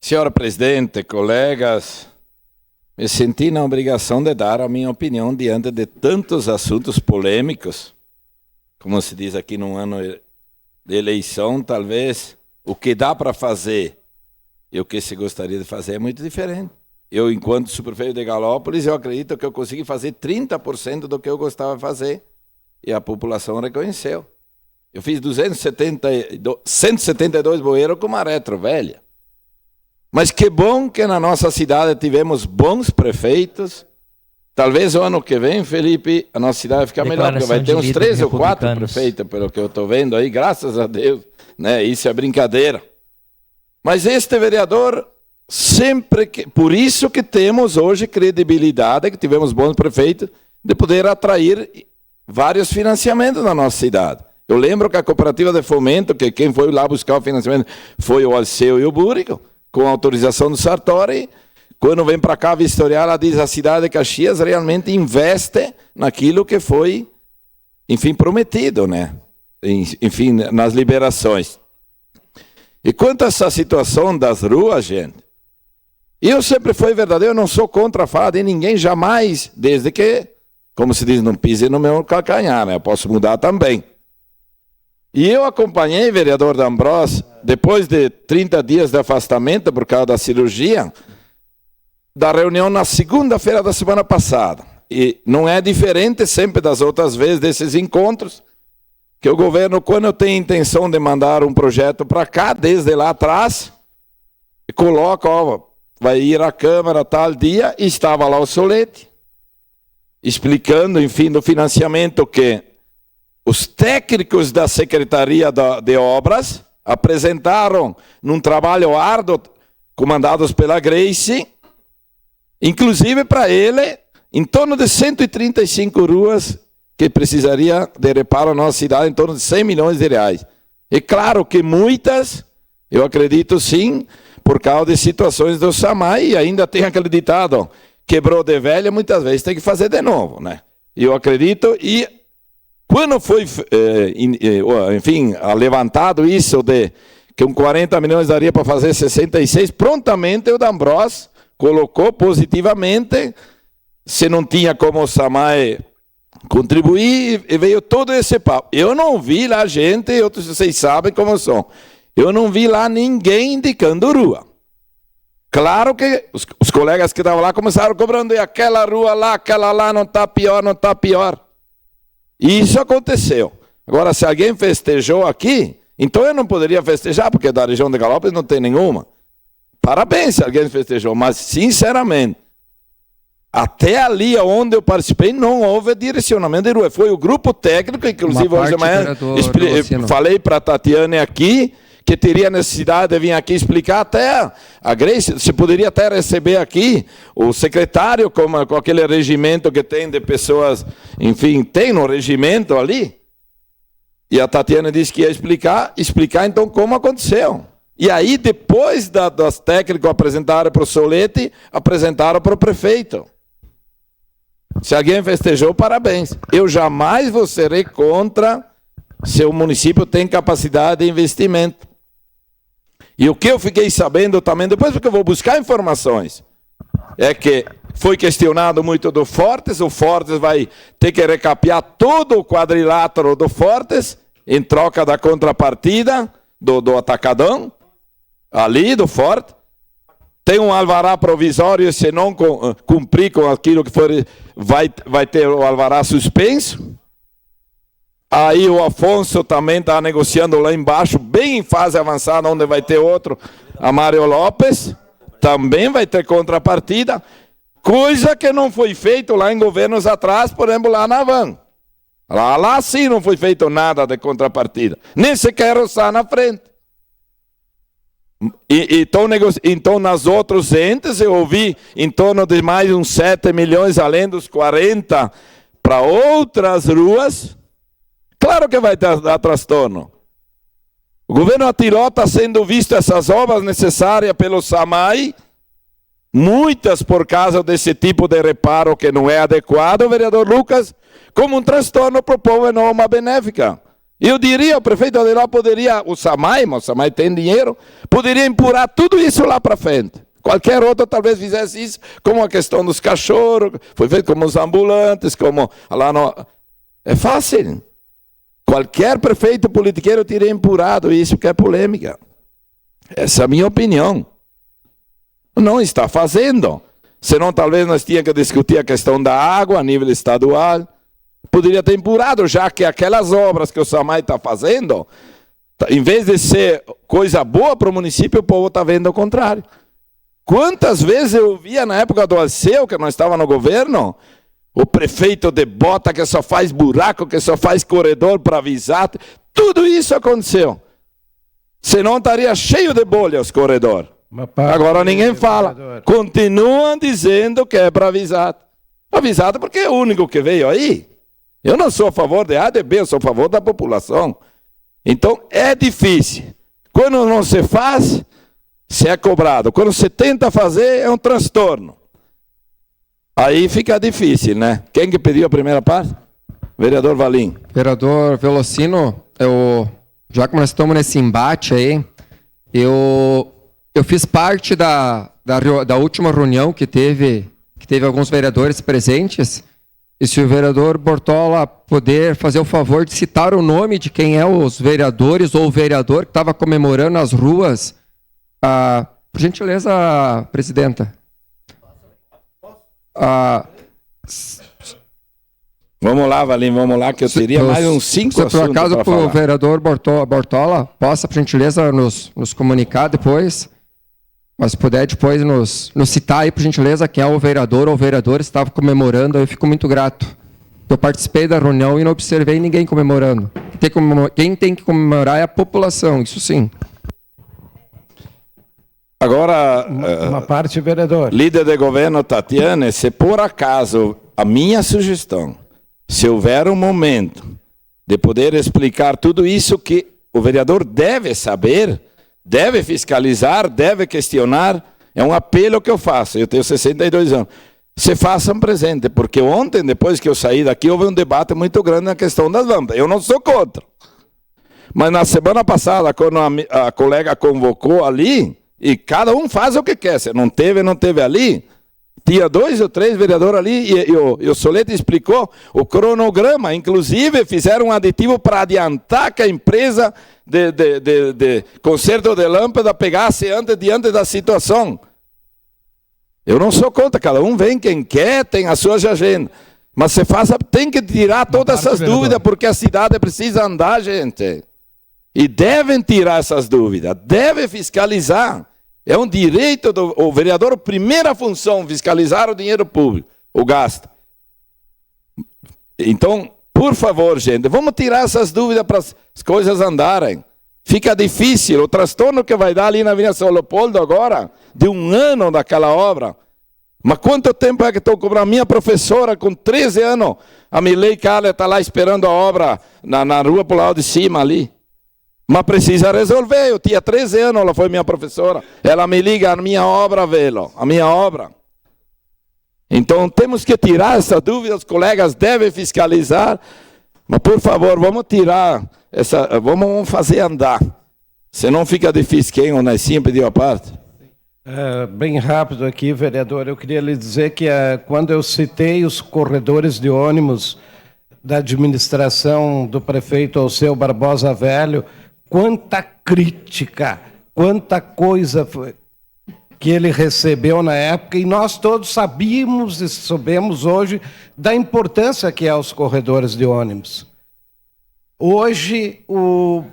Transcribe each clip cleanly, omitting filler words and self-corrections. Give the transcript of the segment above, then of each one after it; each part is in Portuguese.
Senhora presidente, colegas, me senti na obrigação de dar a minha opinião diante de tantos assuntos polêmicos. Como se diz aqui num ano de eleição, talvez o que dá para fazer e o que se gostaria de fazer é muito diferente. Eu, enquanto subprefeito de Galópolis, eu acredito que eu consegui fazer 30% do que eu gostava de fazer e a população reconheceu. Eu fiz 172 bueiros com uma retro velha. Mas que bom que na nossa cidade tivemos bons prefeitos. Talvez o ano que vem, Felipe, a nossa cidade vai ficar melhor, porque vai ter uns 13 ou 4 prefeitos, pelo que eu estou vendo aí, graças a Deus, né? Isso é brincadeira. Mas este vereador, por isso que temos hoje credibilidade, que tivemos bons prefeitos, de poder atrair vários financiamentos na nossa cidade. Eu lembro que a cooperativa de fomento, que quem foi lá buscar o financiamento foi o Alceu e o Búrigo, com autorização do Sartori. Quando vem para cá vistoriar, ela diz: a cidade de Caxias realmente investe naquilo que foi, enfim, prometido, né? Enfim, nas liberações. E quanto a essa situação das ruas, gente, eu sempre fui verdadeiro, eu não sou contra a fala de ninguém, jamais, desde que, como se diz, não pise no meu calcanhar, né? Eu posso mudar também. E eu acompanhei, vereador D'Ambrosio, depois de 30 dias de afastamento por causa da cirurgia, da reunião na segunda-feira da semana passada. E não é diferente sempre das outras vezes desses encontros, que o governo, quando tem intenção de mandar um projeto para cá, desde lá atrás, coloca, ó, vai ir à Câmara tal dia, e estava lá o Solete, explicando, enfim, do financiamento que os técnicos da Secretaria de Obras apresentaram num trabalho árduo, comandados pela Grace, inclusive para ele, em torno de 135 ruas que precisaria de reparo na nossa cidade, em torno de 100 milhões de reais. E claro que muitas, eu acredito sim, por causa de situações do SAMAI, e ainda tem aquele ditado, quebrou de velha, muitas vezes tem que fazer de novo, né? Eu acredito, e quando foi, enfim, levantado isso de que com 40 milhões daria para fazer 66, prontamente o D'Ambrosio colocou positivamente, se não tinha como o SAMAI contribuir, e veio todo esse papo. Eu não vi lá gente, outros vocês sabem como são, eu não vi lá ninguém indicando rua. Claro que os colegas que estavam lá começaram cobrando, e aquela rua lá, aquela lá não está pior, não está pior. E isso aconteceu. Agora, se alguém festejou aqui, então eu não poderia festejar, porque da região de Galópolis não tem nenhuma. Parabéns se alguém festejou, mas sinceramente, até ali onde eu participei, não houve direcionamento de rua. Foi o grupo técnico, inclusive hoje de manhã, falei para a Tatiane aqui, que teria necessidade de vir aqui explicar, até a Grace, você poderia até receber aqui o secretário com aquele regimento que tem de pessoas, enfim, tem no regimento ali. E a Tatiana disse que ia explicar então como aconteceu. E aí, depois das técnicos apresentarem para o Solete, apresentaram para o prefeito. Se alguém festejou, parabéns. Eu jamais vou ser contra se o município tem capacidade de investimento. E o que eu fiquei sabendo também, depois porque eu vou buscar informações, é que foi questionado muito do Fortes, o Fortes vai ter que recapear todo o quadrilátero do Fortes, em troca da contrapartida do atacadão, ali do Forte. Tem um alvará provisório, se não cumprir com aquilo que for, vai ter o alvará suspenso. Aí o Afonso também está negociando lá embaixo, bem em fase avançada, onde vai ter outro, a Mário Lopes, também vai ter contrapartida, coisa que não foi feito lá em governos atrás, por exemplo, lá na Van. Lá sim não foi feito nada de contrapartida, nem sequer roçar na frente. Então, nas outros entes, eu ouvi em torno de mais uns 7 milhões, além dos 40, para outras ruas. Claro que vai dar transtorno. O governo Atiró está sendo visto essas obras necessárias pelo SAMAI, muitas por causa desse tipo de reparo que não é adequado, vereador Lucas, como um transtorno para o povo e não uma benéfica. Eu diria, o prefeito de lá poderia, o Samay tem dinheiro, poderia empurrar tudo isso lá para frente. Qualquer outro talvez fizesse isso, como a questão dos cachorros, foi feito como os ambulantes, como lá no... É fácil. Qualquer prefeito politiqueiro teria empurrado isso, que é polêmica. Essa é a minha opinião. Não está fazendo. Senão talvez nós tínhamos que discutir a questão da água a nível estadual. Poderia ter empurrado, já que aquelas obras que o Samay está fazendo, em vez de ser coisa boa para o município, o povo está vendo o contrário. Quantas vezes eu via na época do Alceu, que nós estávamos no governo, o prefeito de Bota que só faz buraco, que só faz corredor para avisar. Tudo isso aconteceu. Senão estaria cheio de bolha os corredores. Agora ninguém fala. Continuam dizendo que é para avisar. Avisado porque é o único que veio aí. Eu não sou a favor de A, de B, eu sou a favor da população. Então é difícil. Quando não se faz, se é cobrado. Quando se tenta fazer, é um transtorno. Aí fica difícil, né? Quem que pediu a primeira parte? Vereador Valim. Vereador Velocino, já que nós estamos nesse embate aí, eu fiz parte da última reunião que teve alguns vereadores presentes. E se o vereador Bortola puder fazer o favor de citar o nome de quem é os vereadores ou o vereador que estava comemorando nas ruas, por gentileza, presidenta. Vamos lá, Valim, vamos lá, que eu teria mais uns 5 assuntos. Se por acaso o vereador Bortola possa, por gentileza, nos comunicar depois, mas se puder depois nos citar aí, por gentileza, quem é o vereador ou vereador estava comemorando, eu fico muito grato. Eu participei da reunião e não observei ninguém comemorando. Quem tem que comemorar é a população, isso sim. Agora, uma parte, vereador. Líder de governo Tatiana, se por acaso, a minha sugestão, se houver um momento de poder explicar tudo isso que o vereador deve saber, deve fiscalizar, deve questionar, é um apelo que eu faço, eu tenho 62 anos. Se façam presente, porque ontem, depois que eu saí daqui, houve um debate muito grande na questão das lâmpadas. Eu não sou contra. Mas na semana passada, quando a colega convocou ali, e cada um faz o que quer, se não teve ali, tinha 2 ou 3 vereadores ali, e o Solete explicou o cronograma, inclusive fizeram um aditivo para adiantar que a empresa de conserto de lâmpada pegasse diante da situação. Eu não sou contra, cada um vem quem quer, tem as suas agendas. Mas tem que tirar todas essas dúvidas, porque a cidade precisa andar, gente. E devem tirar essas dúvidas, devem fiscalizar. É um direito do vereador, a primeira função, fiscalizar o dinheiro público, o gasto. Então, por favor, gente, vamos tirar essas dúvidas para as coisas andarem. Fica difícil, o transtorno que vai dar ali na Avenida São Leopoldo agora, de 1 ano daquela obra. Mas quanto tempo é que estou cobrando? Minha professora, com 13 anos, a Milei Carla está lá esperando a obra na rua para o lado de cima ali. Mas precisa resolver, eu tinha 13 anos, ela foi minha professora. Ela me liga, a minha obra, velo, a minha obra. Então temos que tirar essa dúvida, os colegas devem fiscalizar. Mas por favor, vamos tirar, vamos fazer andar. Senão fica difícil. Quem ou Nessim pediu a parte? Bem rápido aqui, vereador. Eu queria lhe dizer que quando eu citei os corredores de ônibus da administração do prefeito Alceu Barbosa Velho, quanta crítica, quanta coisa foi que ele recebeu na época, e nós todos sabíamos e sabemos hoje da importância que é os corredores de ônibus. Hoje, o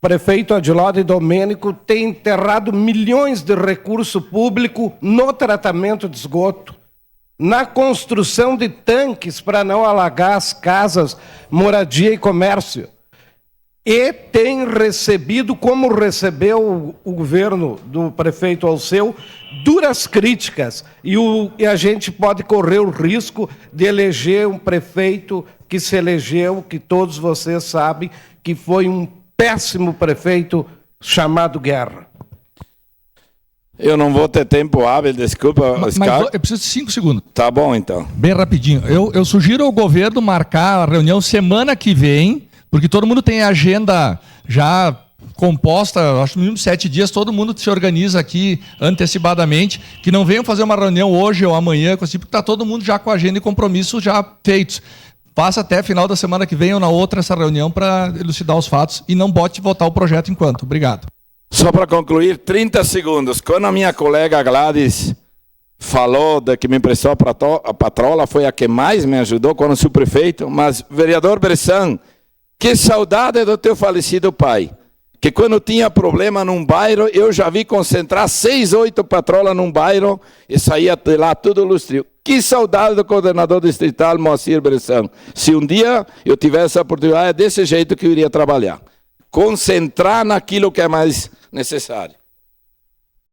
prefeito Adilode Domênico tem enterrado milhões de recurso público no tratamento de esgoto, na construção de tanques para não alagar as casas, moradia e comércio. E tem recebido, como recebeu o governo do prefeito Alceu, duras críticas. E a gente pode correr o risco de eleger um prefeito que se elegeu, que todos vocês sabem, que foi um péssimo prefeito chamado Guerra. Eu não vou ter tempo hábil, desculpa. Mas eu preciso de 5 segundos. Tá bom, então. Bem rapidinho. Eu sugiro ao governo marcar a reunião semana que vem, Porque todo mundo tem agenda já composta, acho que no mínimo 7 dias, todo mundo se organiza aqui antecipadamente, que não venham fazer uma reunião hoje ou amanhã, porque está todo mundo já com a agenda e compromisso já feitos. Faça até final da semana que vem ou na outra essa reunião para elucidar os fatos e não bote votar o projeto enquanto. Obrigado. Só para concluir, 30 segundos. Quando a minha colega Gladys falou de que me emprestou a patrola, foi a que mais me ajudou quando fui prefeito, mas, vereador Bressan, que saudade do teu falecido pai, que quando tinha problema num bairro, eu já vi concentrar 6, 8 patrolas num bairro e saía de lá tudo lustrio. Que saudade do coordenador distrital Moacir Bressan. Se um dia eu tivesse a oportunidade, é desse jeito que eu iria trabalhar. Concentrar naquilo que é mais necessário.